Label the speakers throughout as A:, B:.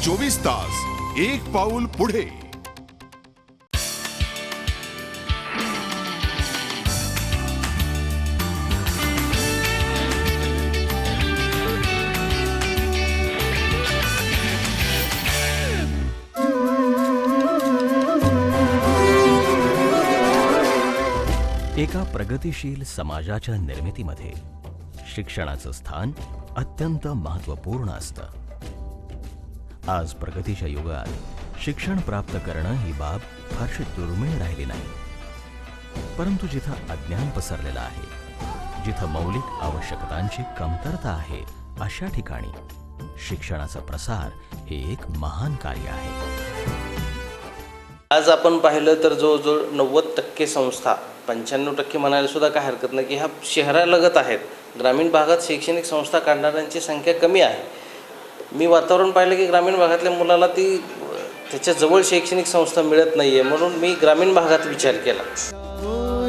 A: 24 तास एक पाऊल पुढे.
B: एका प्रगतिशील समाजाच्या निर्मितीमध्ये शिक्षणाचं स्थान अत्यंत महत्त्वपूर्ण असतं. आज प्रगतीच्या युगात शिक्षण प्राप्त करणं ही बाब फारशी दुर्मिळ राहिली नाही. परंतु जिथं अज्ञान पसरलेलं आहे, जिथं मौलिक आवश्यकतांची कमतरता आहे, अशा ठिकाणी शिक्षणाचा प्रसार हे एक महान कार्य आहे.
C: आज आपण पाहिलं तर जवळजवळ 90% संस्था, 95% म्हणायला सुद्धा काय हरकत नाही की ह्या शहरालगत आहेत. ग्रामीण भागात शैक्षणिक संस्था काढणाऱ्यांची संख्या कमी आहे. मी वातावरण पाहिलं की ग्रामीण भागातल्या मुलाला त्याच्या जवळ शैक्षणिक संस्था मिळत नाहीये, म्हणून मी ग्रामीण भागात विचार केला.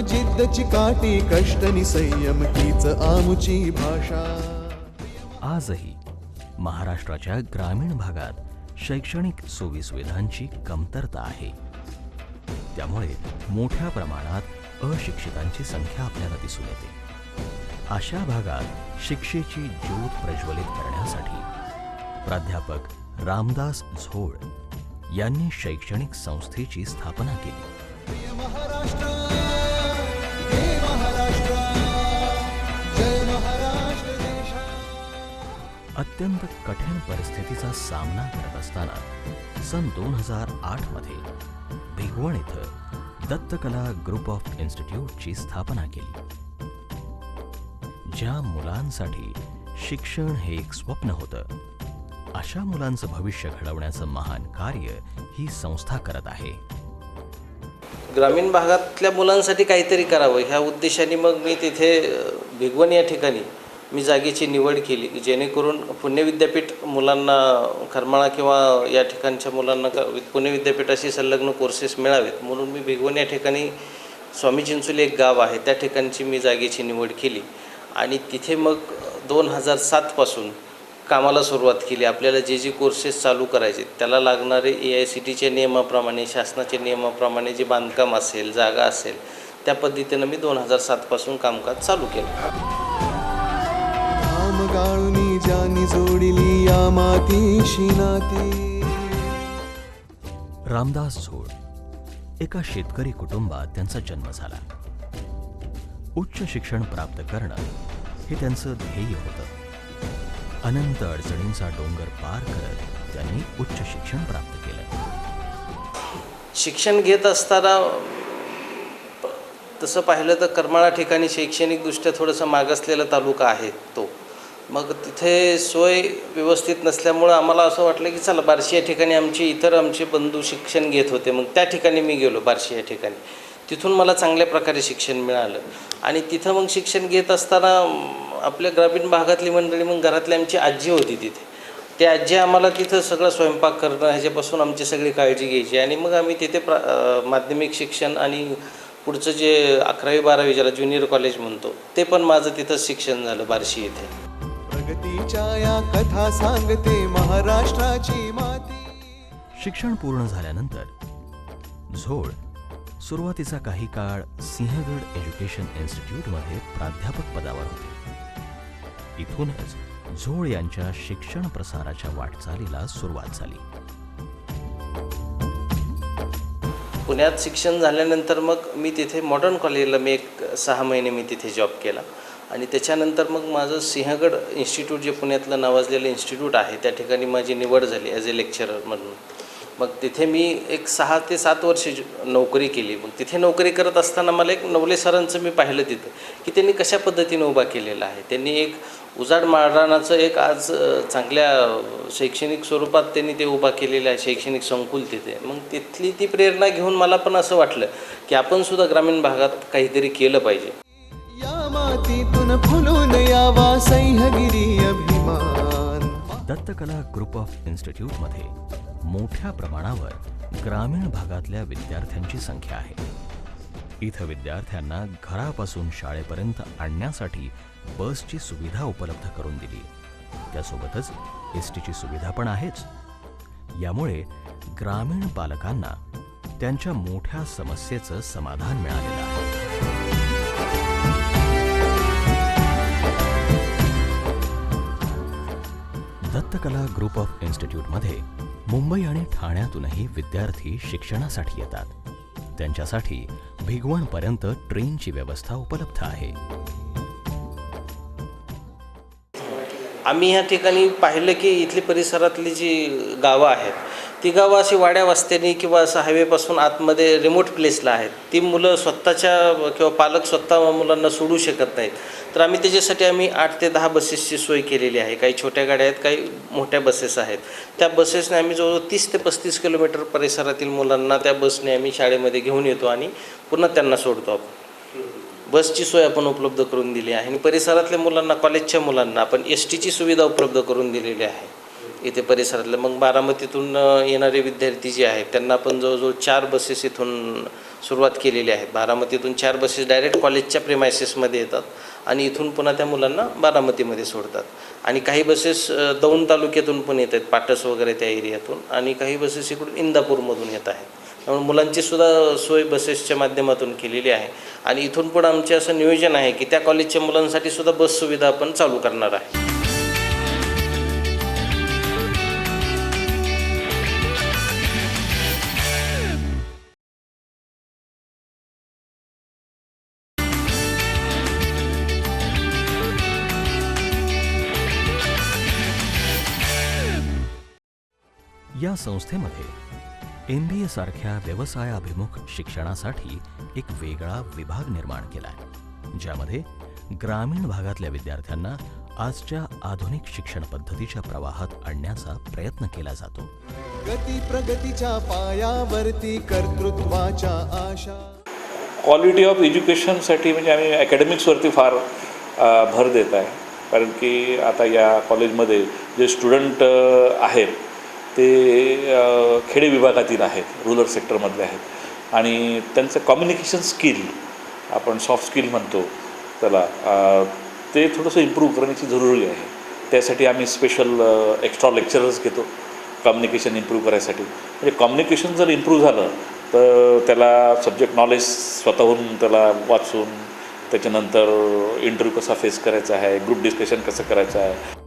D: जिद्दची काठी कष्ट नि संयम हीच आमुची भाषा.
B: आजही महाराष्ट्राच्या ग्रामीण भागात शैक्षणिक सोयीसुविधांची कमतरता आहे. त्यामुळे मोठ्या प्रमाणात अशिक्षितांची संख्या आपल्याला दिसून येते. अशा भागात शिक्षेची ज्योत प्रज्वलित करण्यासाठी प्राध्यापक रामदास झोळ यांनी शैक्षणिक संस्थेची स्थापना केली.
D: महाराष्ट्र, हे महाराष्ट्र, जय महाराष्ट्र देशा.
B: अत्यंत कठीण परिस्थितीचा सामना करत असताना सन 2008 मध्ये भिगवण इथं दत्तकला ग्रुप ऑफ इन्स्टिट्यूटची स्थापना केली. ज्या मुलांसाठी शिक्षण हे एक स्वप्न होतं, अशा मुलांचं भविष्य घडवण्याचं महान कार्य ही संस्था करत आहे.
C: ग्रामीण भागातल्या मुलांसाठी काहीतरी करावं ह्या उद्देशाने मग मी तिथे भिगवण या ठिकाणी मी जागेची निवड केली, जेणेकरून पुणे विद्यापीठ मुलांना, करमाळा किंवा या ठिकाणच्या मुलांना पुणे विद्यापीठाशी संलग्न कोर्सेस मिळावेत, म्हणून मी भिगवण या ठिकाणी स्वामी चिंचोली एक गाव आहे त्या ठिकाणची मी जागेची निवड केली. आणि तिथे मग 2007 पासून कामाला सुरुवात केली. आपल्याला जे कोर्सेस चालू करायचे त्याला लागणारे AICTEच्या नियमाप्रमाणे, शासनाच्या नियमाप्रमाणे जे बांधकाम असेल, जागा असेल, त्या पद्धतीनं मी 2007 पासून कामकाज चालू केलं.
D: गाळुनी ज्यांनी जोडली या मातीशी नाती.
B: रामदास झोळ एका शेतकरी कुटुंबात त्यांचा जन्म झाला. उच्च शिक्षण प्राप्त करणं हे त्यांचं ध्येय होतं. अनंत अडचणींचा डोंगर पार करत त्यांनी उच्च शिक्षण प्राप्त केलं.
C: शिक्षण घेत असताना तसं पाहिलं तर करमाळा ठिकाणी शैक्षणिकदृष्ट्या थोडंसं मागासलेला तालुका आहे तो. मग तिथे सोय व्यवस्थित नसल्यामुळं आम्हाला असं वाटलं की चला बार्शी या ठिकाणी आमचे बंधू शिक्षण घेत होते, मग त्या ठिकाणी मी गेलो बार्शी या ठिकाणी. तिथून मला चांगल्या प्रकारे शिक्षण मिळालं. आणि तिथं मग शिक्षण घेत असताना आपल्या ग्रामीण भागातली मंडळी, मग घरातली आमची आजी होती तिथे, त्या आजी आम्हाला तिथं सगळं स्वयंपाक करणं ह्याच्यापासून आमची सगळी काळजी घ्यायची. आणि मग आम्ही तिथे माध्यमिक शिक्षण आणि पुढचं जे 11वी 12वी ज्याला ज्युनियर कॉलेज म्हणतो ते पण माझं तिथं शिक्षण झालं बार्शी येथे.
D: प्रगतीच्या या कथा सांगते महाराष्ट्राची माती.
B: शिक्षण पूर्ण झाल्यानंतर झोळ सुरुवातीचा काही काळ सिंहगड एज्युकेशन इन्स्टिट्यूटमध्ये प्राध्यापक पदावर होते. इथूनच झोळ यांच्या शिक्षण प्रसाराच्या वाटचालीला सुरुवात झाली.
C: पुण्यात शिक्षण झाल्यानंतर मग मी तिथे मॉडर्न कॉलेजला मी 6 महिने मी तिथे जॉब केला. आणि त्याच्यानंतर मग माझं सिंहगड इन्स्टिट्यूट जे पुण्यातलं नावाजलेलं इन्स्टिट्यूट आहे त्या ठिकाणी माझी निवड झाली ॲज ए लेक्चरर म्हणून. मग तिथे मी 6 ते 7 वर्ष नोकरी केली. मग तिथे नोकरी करत असताना मला एक नवले सरांचं मी पाहिलं तिथं की त्यांनी कशा पद्धतीने उभा केलेला आहे. त्यांनी एक उजाड माळरानाचं एक आज चांगल्या शैक्षणिक स्वरूपात त्यांनी ते उभा केलेलं आहे शैक्षणिक संकुल तिथे. मग तिथली ती प्रेरणा घेऊन मला पण असं वाटलं की आपण सुद्धा ग्रामीण भागात काहीतरी केलं पाहिजे.
D: या मातीतून फुलून यावा सह्यागिरी अभिमान.
B: दत्तकला ग्रुप ऑफ इन्स्टिट्यूटमध्ये मोठ्या प्रमाणावर ग्रामीण भागातल्या विद्यार्थ्यांची संख्या आहे. इथं विद्यार्थ्यांना घरापासून शाळेपर्यंत आणण्यासाठी बसची सुविधा उपलब्ध करून दिली. त्यासोबतच एसटीची सुविधा पण आहेच. यामुळे ग्रामीण पालकांना त्यांच्या मोठ्या समस्येचं समाधान मिळालेलं आहे. दत्तकला ग्रुप ऑफ इन्स्टिट्यूटमध्ये मुंबई आणि ठाण्यातूनही विद्यार्थी शिक्षणासाठी येतात. त्यांच्यासाठी भिगवणपर्यंत ट्रेनची व्यवस्था उपलब्ध आहे.
C: आम्ही ह्या ठिकाणी पाहिलं की इथली परिसरातली जी गावं आहेत ती गावं अशी वाड्या वस्त्यांनी किंवा असं हायवेपासून आतमध्ये रिमोट प्लेसला आहेत. ती मुलं स्वतःच्या किंवा पालक स्वतः मुलांना सोडू शकत नाहीत. तर आम्ही 8 ते 10 बसेसची सोय केलेली आहे. काही छोट्या गाड्या आहेत, काही मोठ्या बसेस आहेत. त्या बसेसने आम्ही जवळजवळ 30 ते 35 किलोमीटर परिसरातील मुलांना त्या बसने आम्ही शाळेमध्ये घेऊन येतो आणि पुन्हा त्यांना सोडतो. आपण बसची सोय आपण उपलब्ध करून दिली आहे आणि परिसरातल्या मुलांना, कॉलेजच्या मुलांना आपण STची सुविधा उपलब्ध करून दिलेली आहे इथे परिसरातले. मग बारामतीतून येणारे विद्यार्थी जे आहेत त्यांना आपण जवळजवळ 4 बसेस इथून सुरुवात केलेली आहे. बारामतीतून 4 बसेस डायरेक्ट कॉलेजच्या प्रेमायसेसमध्ये येतात आणि इथून पुन्हा त्या मुलांना बारामतीमध्ये सोडतात. आणि काही बसेस दौंड तालुक्यातून पण येत आहेत, पाटस वगैरे त्या एरियातून, आणि काही बसेस इकडून इंदापूरमधून येत आहेत. त्यामुळे मुलांची सुद्धा सोय बसेसच्या माध्यमातून केलेली आहे. आणि इथून पुढे आमचे असं नियोजन आहे की त्या कॉलेजच्या मुलांसाठी सुद्धा बस सुविधा आपण चालू करणार आहे.
B: या संस्थेमध्ये MBA सारख्या व्यवसायाभिमुख शिक्षणासाठी एक वेगळा विभाग निर्माण केला आहे, ज्यामध्ये ग्रामीण भागातल्या विद्यार्थ्यांना आजच्या आधुनिक शिक्षण पद्धतीच्या प्रवाहात आणण्याचा प्रयत्न केला जातो.
D: गती प्रगतीच्या पायावरती कर्तृत्वाच्या आशा.
E: क्वालिटी ऑफ एज्युकेशनसाठी म्हणजे आम्ही अकॅडमिक्सवरती फार भर देत आहे. कारण की आता या कॉलेजमध्ये जे स्टुडंट आहेत ते खेडे विभागातील आहेत, रुरल सेक्टरमधले आहेत, आणि त्यांचं कम्युनिकेशन स्किल, आपण सॉफ्ट स्किल म्हणतो त्याला, ते थोडंसं इम्प्रूव्ह करण्याची जरुरी आहे. त्यासाठी आम्ही स्पेशल एक्स्ट्रा लेक्चरर्स घेतो कम्युनिकेशन इम्प्रूव्ह करायसाठी. म्हणजे कम्युनिकेशन जर इम्प्रूव्ह झालं तर त्याला सब्जेक्ट नॉलेज स्वतःहून त्याला वाचून, त्याच्यानंतर इंटरव्ह्यू कसा फेस करायचा आहे, ग्रुप डिस्कशन कसं करायचं आहे.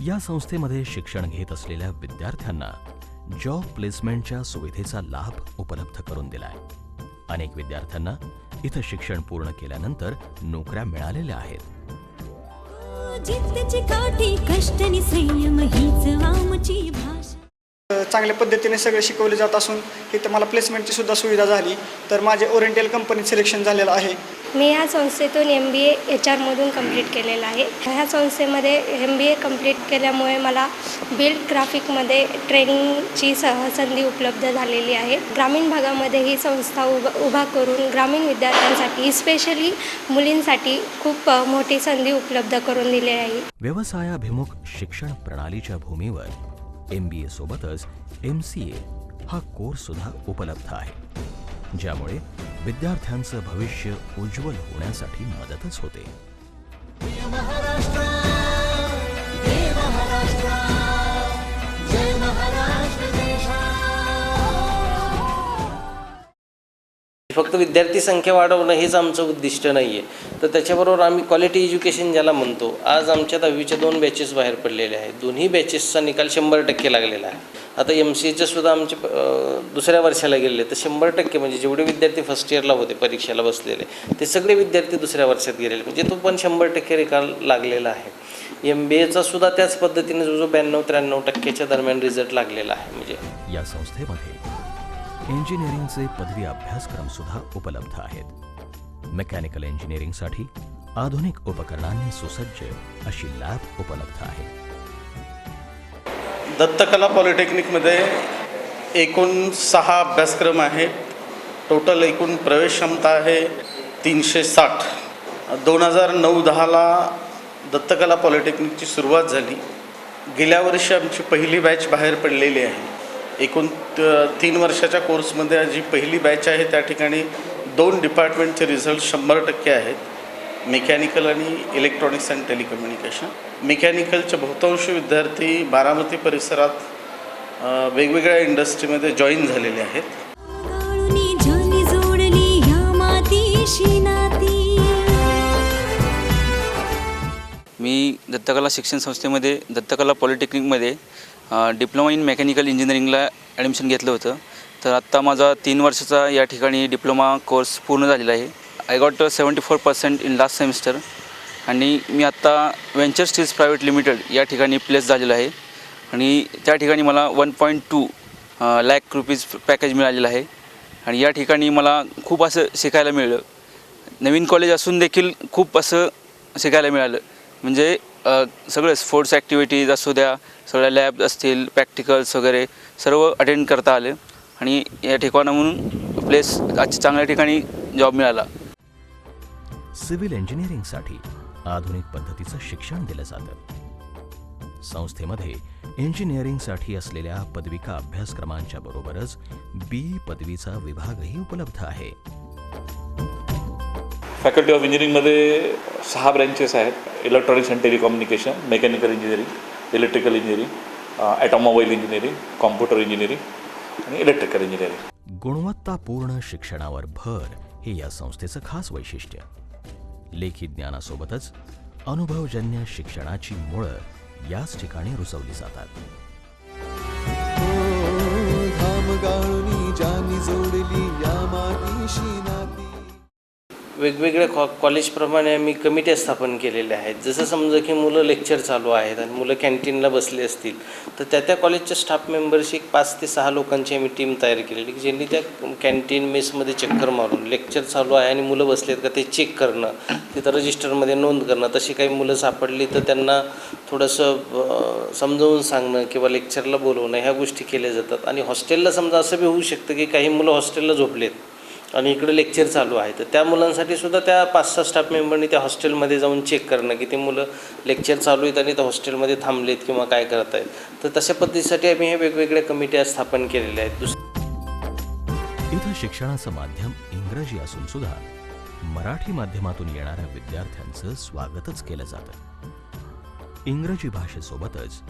B: या संस्थेमध्ये शिक्षण घेत असलेल्या विद्यार्थ्यांना जॉब प्लेसमेंटच्या सुविधेचा लाभ उपलब्ध करून दिलाय. अनेक विद्यार्थ्यांना इथं शिक्षण पूर्ण केल्यानंतर नोकऱ्या मिळालेल्या आहेत.
F: जिद्दची काठी, कष्ट नि संयम हीच आमची भाषा.
G: चांगल्या पद्धतीने सगळे शिकवले जात असून इथं मला प्लेसमेंटची सुद्धा सुविधा झाली. तर माझे ओरिएंटल कंपनीत सिलेक्शन झालेलं आहे.
H: मी ह्या संस्थेतून MBA HR कंप्लीट केलेलं आहे. ह्या संस्थेमध्ये MBA कंप्लीट केल्यामुळे मला बिल्ड ग्राफिकमध्ये ट्रेनिंगची संधी उपलब्ध झालेली आहे. ग्रामीण भागामध्ये ही संस्था उभा करून ग्रामीण विद्यार्थ्यांसाठी, स्पेशली मुलींसाठी खूप मोठी संधी उपलब्ध करून दिली आहे.
B: व्यवसायाभिमुख शिक्षण प्रणालीच्या भूमीवर MBA सोबतच MCA हा कोर्स सुद्धा उपलब्ध आहे, ज्यामुळे विद्यार्थ्यांचं भविष्य उज्ज्वल होण्यासाठी मदतच होते.
C: फक्त विद्यार्थी संख्या वाढवणं हेच आमचं उद्दिष्ट नाही आहे. तर त्याच्याबरोबर आम्ही क्वालिटी एज्युकेशन ज्याला म्हणतो, आज आमच्या 10वीच्या 2 बॅचेस बाहेर पडलेले आहेत. दोन्ही बॅचेसचा निकाल 100% लागलेला आहे. आता MCAचे सुद्धा आमचे दुसऱ्या वर्षाला गेलेले, तर 100% म्हणजे जेवढे विद्यार्थी फर्स्ट इयरला होते परीक्षेला बसलेले ते सगळे विद्यार्थी दुसऱ्या वर्षात गेलेले, म्हणजे तो पण 100% निकाल लागलेला आहे. MBAचा सुद्धा त्याच पद्धतीने जो 92-93% दरम्यान रिझल्ट लागलेला आहे. म्हणजे
B: या संस्थेमध्ये इंजिनिअरिंगचे पदवी अभ्यासक्रम सुद्धा उपलब्ध आहेत. मेकॅनिकल इंजिनिअरिंगसाठी आधुनिक उपकरणांनी सुसज्ज अशी लॅब उपलब्ध आहे.
I: दत्तकला पॉलिटेक्निकमध्ये एकूण 6 अभ्यासक्रम आहे. टोटल एकूण प्रवेश क्षमता आहे 360. 2009-10ला दत्तकला पॉलिटेक्निकची सुरुवात झाली. गेल्या वर्षी आमची पहिली बॅच बाहेर पडलेली आहे. एकूण 3 वर्षाच्या कोर्समध्ये जी पहिली बॅच आहे त्या ठिकाणी 2 डिपार्टमेंटचे रिझल्ट 100% आहेत, मेकॅनिकल आणि इलेक्ट्रॉनिक्स अँड टेलिकम्युनिकेशन. मेकॅनिकलचे बहुतांश विद्यार्थी बारामती परिसरात वेगवेगळ्या इंडस्ट्रीमध्ये जॉईन झालेले आहेत.
F: गाळूनी झाली जोडली या मातीशी नाती.
J: मी दत्तकला शिक्षण संस्थेमध्ये दत्तकला पॉलिटेक्निकमध्ये डिप्लोमा इन मेकॅनिकल इंजिनिअरिंगला ॲडमिशन घेतलं होतं. तर आत्ता माझा 3 वर्षाचा या ठिकाणी डिप्लोमा कोर्स पूर्ण झालेला आहे. I got 74% in last semester. आणि मी आत्ता वेंचर स्टील्स प्रायव्हेट लिमिटेड या ठिकाणी प्लेस झालेलो आहे. आणि त्या ठिकाणी मला 1.2 लाख रुपीज पॅकेज मिळालेलं आहे. आणि या ठिकाणी मला खूप असं शिकायला मिळालं. नवीन कॉलेज असून देखील खूप असं शिकायला मिळालं. म्हणजे सगळं स्पोर्ट्स ॲक्टिव्हिटीज असू द्या, सगळ्या लॅब असतील, प्रॅक्टिकल्स वगैरे सर्व अटेंड करता आले. आणि या ठिकाणाहून प्लेस चांगल्या ठिकाणी जॉब मिळाला.
B: सिव्हिल इंजिनिअरिंगसाठी आधुनिक पद्धतीचं शिक्षण दिलं जातं. संस्थेमध्ये इंजिनिअरिंगसाठी असलेल्या पदविका अभ्यासक्रमांच्या बरोबरच बी पदवीचा विभागही उपलब्ध आहे.
E: फॅकल्टी ऑफ इंजिनिअरिंगमध्ये 6 ब्रँचेस आहेत. Electronics and telecommunication, mechanical engineering, electrical engineering, automobile engineering, computer engineering आणि इलेक्ट्रिकल इंजिनिअरिंग.
B: गुणवत्तापूर्ण शिक्षणावर भर हे या संस्थेचं खास वैशिष्ट्य. लेखी ज्ञानासोबतच अनुभवजन्य शिक्षणाची मुळं याच ठिकाणी रुजवली जातात.
D: घाम गाळूनी ज्यांनी जोडली या मातीशी नाती.
C: वेगवेगळ्या कॉलेजप्रमाणे आम्ही कमिट्या स्थापन केलेल्या आहेत. जसं समजा की मुलं लेक्चर चालू आहेत आणि मुलं कॅन्टीनला बसले असतील तर त्या कॉलेजच्या स्टाफ मेंबर्सची 5 ते 6 लोकांची आम्ही टीम तयार केलेली की ज्यांनी त्या कॅन्टीन मेसमध्ये चक्कर मारून लेक्चर चालू आहे आणि मुलं बसलेत का ते चेक करणं, तिथं रजिस्टरमध्ये नोंद करणं. तशी काही मुलं सापडली तर त्यांना थोडंसं समजावून सांगणं किंवा लेक्चरला बोलवणं ह्या गोष्टी केल्या जातात. आणि हॉस्टेलला समजा असं बी होऊ शकतं की काही मुलं हॉस्टेलला झोपलेत आणि इकडे लेक्चर चालू आहे तर त्या मुलांसाठी सुद्धा त्या 5-6 स्टाफ मेंबरनी त्या हॉस्टेलमध्ये जाऊन चेक करणं की ते मुलं लेक्चर चालू आहेत आणि त्या हॉस्टेलमध्ये थांबलेत किंवा काय करत आहेत. तर तशा पद्धतीसाठी आम्ही हे वेगवेगळ्या कमिट्या स्थापन केलेल्या आहेत.
B: इथं शिक्षणाचं माध्यम इंग्रजी असून सुद्धा मराठी माध्यमातून येणाऱ्या विद्यार्थ्यांचं स्वागतच केलं जातं. इंग्रजी भाषेसोबतच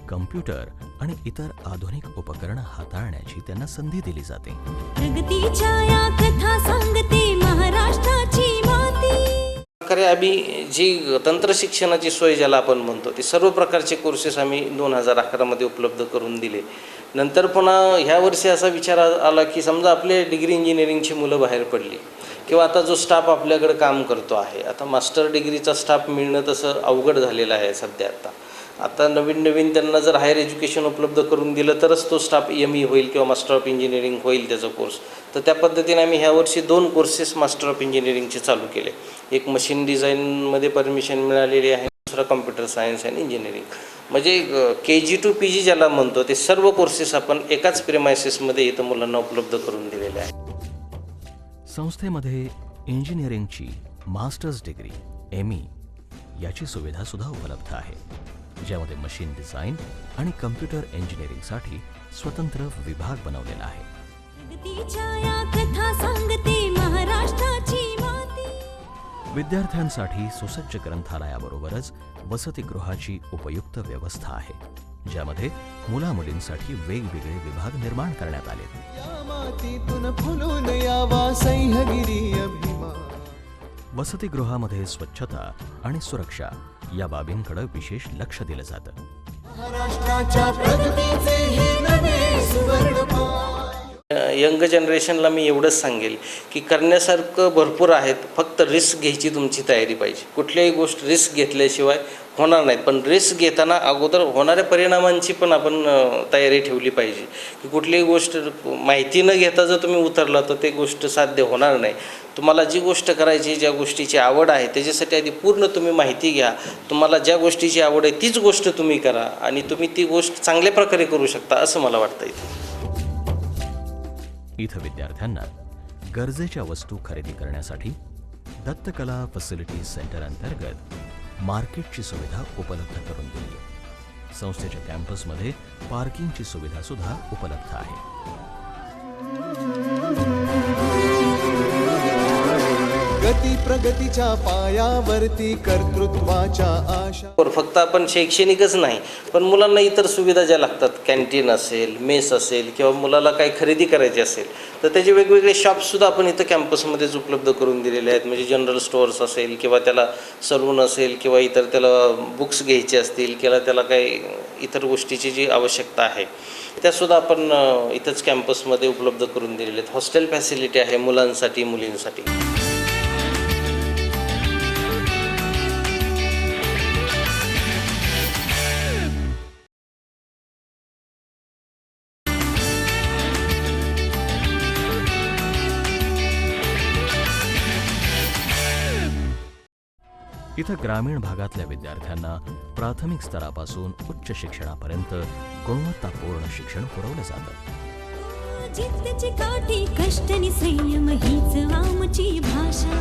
B: कम्प्युटर आणि इतर आधुनिक उपकरणं हाताळण्याची त्यांना संधी दिली जाते.
F: प्रगतीच्या या कथा सांगते महाराष्ट्राची माती.
C: प्रकारे आम्ही जी तंत्र शिक्षणाची सोय ज्याला आपण म्हणतो ते सर्व प्रकारचे कोर्सेस आम्ही 2011मध्ये उपलब्ध करून दिले. नंतर पुन्हा ह्या वर्षी असा विचार आला की समजा आपले डिग्री इंजिनिअरिंगची मुलं बाहेर पडली किंवा आता जो स्टाफ आपल्याकडे काम करतो आहे, आता मास्टर डिग्रीचा स्टाफ मिळणं तसं अवघड झालेलं आहे सध्या. आता नवीन त्यांना जर हायर एज्युकेशन उपलब्ध करून दिलं तरच तो स्टाफ ME होईल किंवा मास्टर ऑफ इंजिनिअरिंग होईल त्याचा कोर्स. तर त्या पद्धतीने आम्ही ह्या वर्षी 2 कोर्सेस मास्टर ऑफ इंजिनिअरिंगचे चालू केले. एक मशीन डिझाईनमध्ये परमिशन मिळालेली आहे, दुसरा कम्प्युटर सायन्स अँड इंजिनिअरिंग. म्हणजे KG to PG ज्याला म्हणतो ते सर्व कोर्सेस आपण एकाच प्रेमायसेसमध्ये इथं मुलांना उपलब्ध करून दिलेले आहेत.
B: संस्थेमध्ये इंजिनिअरिंगची मास्टर्स डिग्री ME याची सुविधा सुद्धा उपलब्ध आहे, ज्यामध्ये मशीन डिझाईन आणि कम्प्युटर इंजिनिअरिंगसाठी स्वतंत्र विभाग बनवलेला आहे.
F: प्रगतीच्या या कथा सांगते महाराष्ट्राची माती.
B: विद्यार्थ्यांसाठी सुसज्ज ग्रंथालयाबरोबरच वसतिगृहाची उपयुक्त व्यवस्था आहे, ज्यामध्ये मुलामुलींसाठी वेगवेगळे विभाग निर्माण करण्यात आले.
D: या मातीतून फुलून यावा सह्यागिरी अभिमान.
B: वसतिगृहामध्ये स्वच्छता आणि सुरक्षा या बाबींकडे विशेष लक्ष दिलं जातं.
D: महाराष्ट्राच्या प्रगतीचे हे नवे सुवर्णपान.
C: यंग जनरेशनला मी एवढंच सांगेल की करण्यासारखं भरपूर आहेत, फक्त रिस्क घ्यायची तुमची तयारी पाहिजे. कुठल्याही गोष्ट रिस्क घेतल्याशिवाय होणार नाहीत, पण रिस्क घेताना अगोदर होणाऱ्या परिणामांची पण आपण तयारी ठेवली पाहिजे. की कुठलीही गोष्ट माहिती न घेता जर तुम्ही उतरला तर ते गोष्ट साध्य होणार नाही. तुम्हाला जी गोष्ट करायची, ज्या गोष्टीची आवड आहे त्याच्यासाठी आधी पूर्ण तुम्ही माहिती घ्या. तुम्हाला ज्या गोष्टीची आवड आहे तीच गोष्ट तुम्ही करा आणि तुम्ही ती गोष्ट चांगल्या प्रकारे करू शकता असं मला वाटतं.
B: इथं विद्यार्थ्यांना गरजेच्या वस्तू खरेदी करण्यासाठी दत्तकला फॅसिलिटी सेंटर अंतर्गत मार्केटची सुविधा उपलब्ध करून दिली. संस्थेच्या कॅम्पसमध्ये पार्किंगची सुविधा सुद्धा उपलब्ध आहे.
D: प्रगतीच्या पायावरती कर्तृत्वाच्या आशा.
C: फक्त आपण शैक्षणिकच नाही, पण मुलांना इतर सुविधा ज्या लागतात, कॅन्टीन असेल, मेस असेल, किंवा मुलाला काही खरेदी करायची असेल तर त्याचे वेगवेगळे शॉप्ससुद्धा आपण इथं कॅम्पसमध्येच उपलब्ध करून दिलेले आहेत. म्हणजे जनरल स्टोअर्स असेल, किंवा त्याला सलून असेल, किंवा इतर त्याला बुक्स घ्यायचे असतील, किंवा त्याला काही इतर गोष्टीची जी आवश्यकता आहे त्यासुद्धा आपण इथंच कॅम्पसमध्ये उपलब्ध करून दिलेले आहेत. हॉस्टेल फॅसिलिटी आहे मुलांसाठी, मुलींसाठी.
B: इथं ग्रामीण भागातल्या विद्यार्थ्यांना प्राथमिक स्तरापासून उच्च शिक्षणापर्यंत गुणवत्तापूर्ण शिक्षण पुरवलं जातं.
F: जिद्दची काठी कष्ट नि संयम हीच आमची भाषा.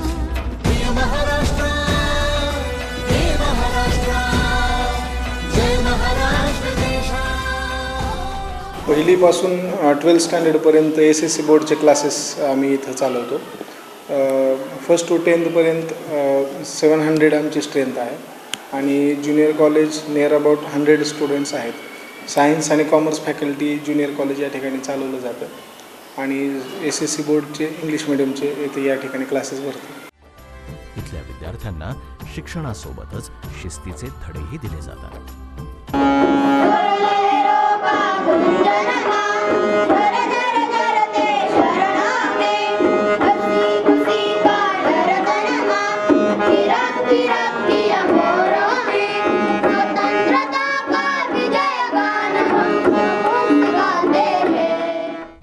D: जय महाराष्ट्र, जय महाराष्ट्र, जय महाराष्ट्र देशा.
K: पहिलीपासून 12th स्टँडर्डपर्यंत SSC बोर्डचे क्लासेस आम्ही इथं चालवतो. 1st to 10th पर्यंत 700 आमची स्ट्रेंथ आहे आणि junior college near about 100 students आहेत. सायन्स आणि कॉमर्स फॅकल्टी ज्युनियर कॉलेज या ठिकाणी चालवलं जातं आणि SSC बोर्डचे इंग्लिश मिडियमचे इथे या ठिकाणी क्लासेस भरतात.
B: इथल्या विद्यार्थ्यांना शिक्षणासोबतच शिस्तीचे धडेही दिले जातात.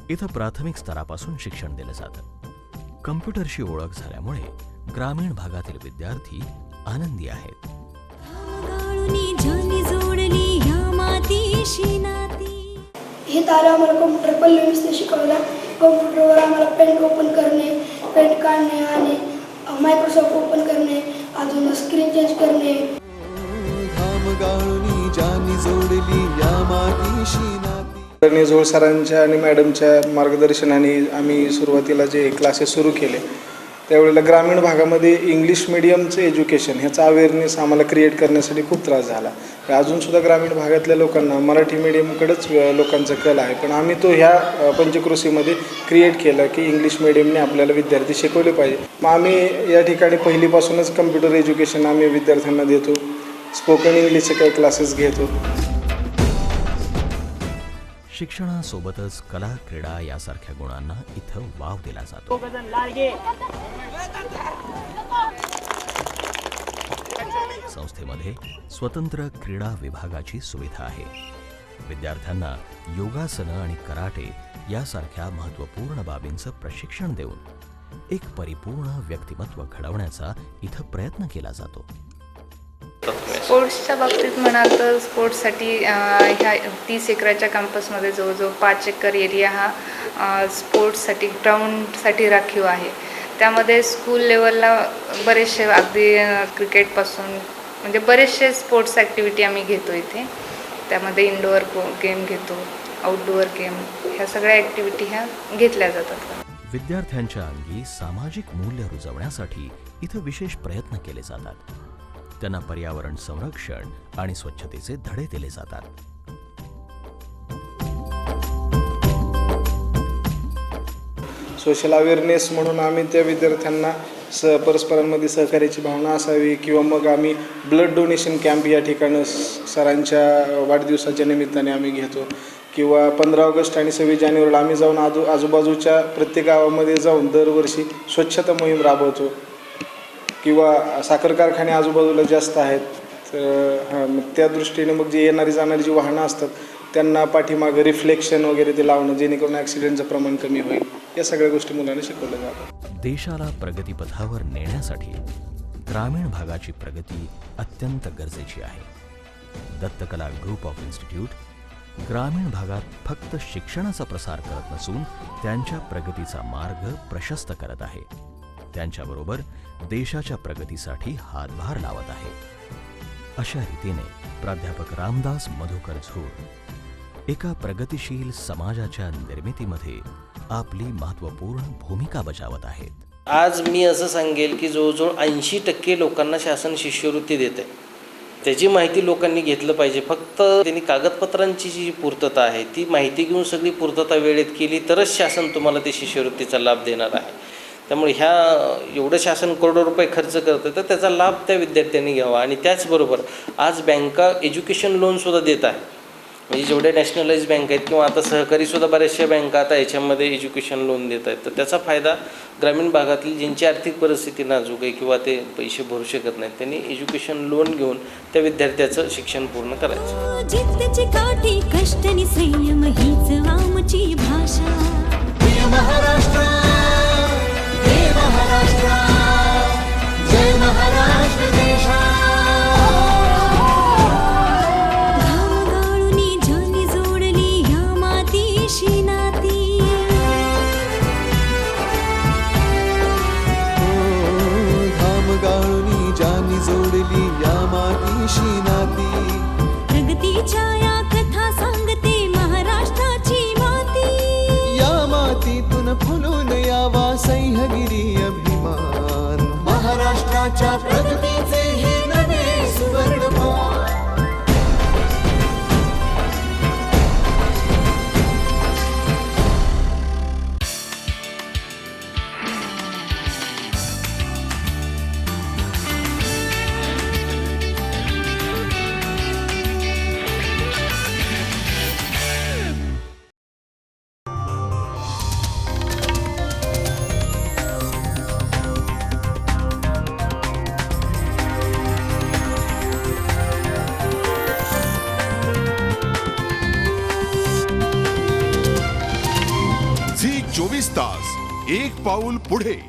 B: इथं प्राथमिक स्तरापासून शिक्षण दिलं जातं. कम्प्युटरशी ओळख झाल्यामुळे ग्रामीण भागातील विद्यार्थी आनंदी आहेत.
H: इथं आलं आम्हाला कम्प्युटर पहिल्या मिसने शिकवला. कम्प्युटरवर आम्हाला पेंट ओपन करणे, पेंट काढणे आणि मायक्रोसॉफ्ट ओपन करणे, अजून स्क्रीन चेंज करणे.
D: घाम गाळूनी ज्यांनी जोडली या मातीशी नाती.
K: निझोळ सरांच्या आणि मॅडमच्या मार्गदर्शनाने आम्ही सुरुवातीला जे क्लासेस सुरू केले त्यावेळेला ग्रामीण भागामध्ये इंग्लिश मिडियमचं एज्युकेशन ह्याचा अवेअरनेस आम्हाला क्रिएट करण्यासाठी खूप त्रास झाला. अजूनसुद्धा ग्रामीण भागातल्या लोकांना मराठी मिडियमकडेच लोकांचा कल आहे, पण आम्ही तो ह्या पंचक्रोशीमध्ये क्रिएट केलं की इंग्लिश मिडियमने आपल्याला विद्यार्थी शिकवले पाहिजे. मग आम्ही या ठिकाणी पहिलीपासूनच कम्प्युटर एज्युकेशन आम्ही विद्यार्थ्यांना देतो. स्पोकन इंग्लिशचे काही क्लासेस घेतो.
B: शिक्षणासोबतच कला, क्रीडा यासारख्या गुणांना इथं वाव दिला जातो. संस्थेमध्ये स्वतंत्र क्रीडा विभागाची सुविधा आहे. विद्यार्थ्यांना योगासनं आणि कराटे यासारख्या महत्त्वपूर्ण बाबींचं प्रशिक्षण देऊन एक परिपूर्ण व्यक्तिमत्व घडवण्याचा इथं प्रयत्न केला जातो.
L: स्पोर्ट्सच्या बाबतीत म्हणाल तर स्पोर्ट्ससाठी ह्या 30 एकराच्या कॅम्पसमध्ये जवळजवळ 5 एकर एरिया हा स्पोर्ट्ससाठी ग्राउंडसाठी राखीव आहे. त्यामध्ये स्कूल लेवलला बरेचसे अगदी क्रिकेटपासून म्हणजे बरेचसे स्पोर्ट्स ॲक्टिव्हिटी आम्ही घेतो इथे. त्यामध्ये इनडोअर गेम घेतो, आउटडोअर गेम, ह्या सगळ्या ॲक्टिव्हिटी ह्या घेतल्या जातात.
B: विद्यार्थ्यांच्या अंगी सामाजिक मूल्य रुजवण्यासाठी इथं विशेष प्रयत्न केले जातात. त्यांना पर्यावरण संरक्षण आणि स्वच्छतेचे धडे दिले जातात.
K: सोशल अवेअरनेस म्हणून आम्ही त्या विद्यार्थ्यांना परस्परांमध्ये सहकार्याची भावना असावी किंवा मग आम्ही ब्लड डोनेशन कॅम्प या ठिकाणी सरांच्या वाढदिवसाच्या निमित्ताने आम्ही घेतो किंवा 15 ऑगस्ट आणि 26 जानेवारीला आम्ही जाऊन आजूबाजूच्या प्रत्येक गावामध्ये जाऊन दरवर्षी स्वच्छता मोहीम राबवतो. किंवा साखर कारखाने आजूबाजूला जास्त आहेत तर त्या दृष्टीने मग जे येणारी जाणारी जी वाहनं असतात त्यांना पाठीमागं रिफ्लेक्शन वगैरे ते लावणं जेणेकरून ॲक्सिडेंटचं प्रमाण कमी होईल. या सगळ्या गोष्टी मुलांना शिकवल्या जातात.
B: देशाला प्रगतीपथावर नेण्यासाठी ग्रामीण भागाची प्रगती अत्यंत गरजेची आहे. दत्तकला ग्रुप ऑफ इन्स्टिट्यूट ग्रामीण भागात फक्त शिक्षणाचा प्रसार करत नसून त्यांच्या प्रगतीचा मार्ग प्रशस्त करत आहे. त्यांच्याबरोबर देशाच्या प्रगतीसाठी हातभार लावत आहे. अशा रीतीने प्राध्यापक रामदास मधुकर झोर एका प्रगतिशील समाजाच्या निर्मितीमध्ये आपली महत्त्वपूर्ण भूमिका बजावत आहेत.
C: आज मी असं सांगेल की जवळजवळ 80% लोकांना शासन शिष्यवृत्ती देत आहे. त्याची माहिती लोकांनी घेतलं पाहिजे. फक्त त्यांनी कागदपत्रांची जी पूर्तता आहे ती माहिती घेऊन सगळी पूर्तता वेळेत केली तरच शासन तुम्हाला ते शिष्यवृत्तीचा लाभ देणार आहे. त्यामुळे एवढं शासन करोडो रुपये खर्च करतं तर त्याचा लाभ त्या विद्यार्थ्यांनी घ्यावा. आणि त्याचबरोबर आज बँका एज्युकेशन लोनसुद्धा देत आहे. म्हणजे जेवढ्या नॅशनलाइज बँक आहेत किंवा आता सहकारीसुद्धा बऱ्याचशा बँका आता याच्यामध्ये एज्युकेशन लोन देत आहेत. तर त्याचा फायदा ग्रामीण भागातील ज्यांची आर्थिक परिस्थिती नाजूक आहे किंवा ते पैसे भरू शकत नाहीत त्यांनी एज्युकेशन लोन घेऊन त्या विद्यार्थ्याचं शिक्षण पूर्ण करायचं.
F: जिद्दची काठी कष्ट नि संयम हीच आमची भाषा.
D: महाराष्ट्र जय महाराष्ट्र जय महाराष्ट्र देशा.
F: घामगाळूनी जानी जोडली या मातीशी नाती.
D: घाम गाळूनी जानी जोडली या मातीशी नाती.
F: प्रगतीच्या या कथा सांगते महाराष्ट्राची माती.
D: या मातीतून फुलून यावा सह्यागिरी अभिमान. महाराष्ट्राच्या प्रगतीचे हे नवे सुवर्णमान.
A: झी 24 तास एक पाऊल पुढे.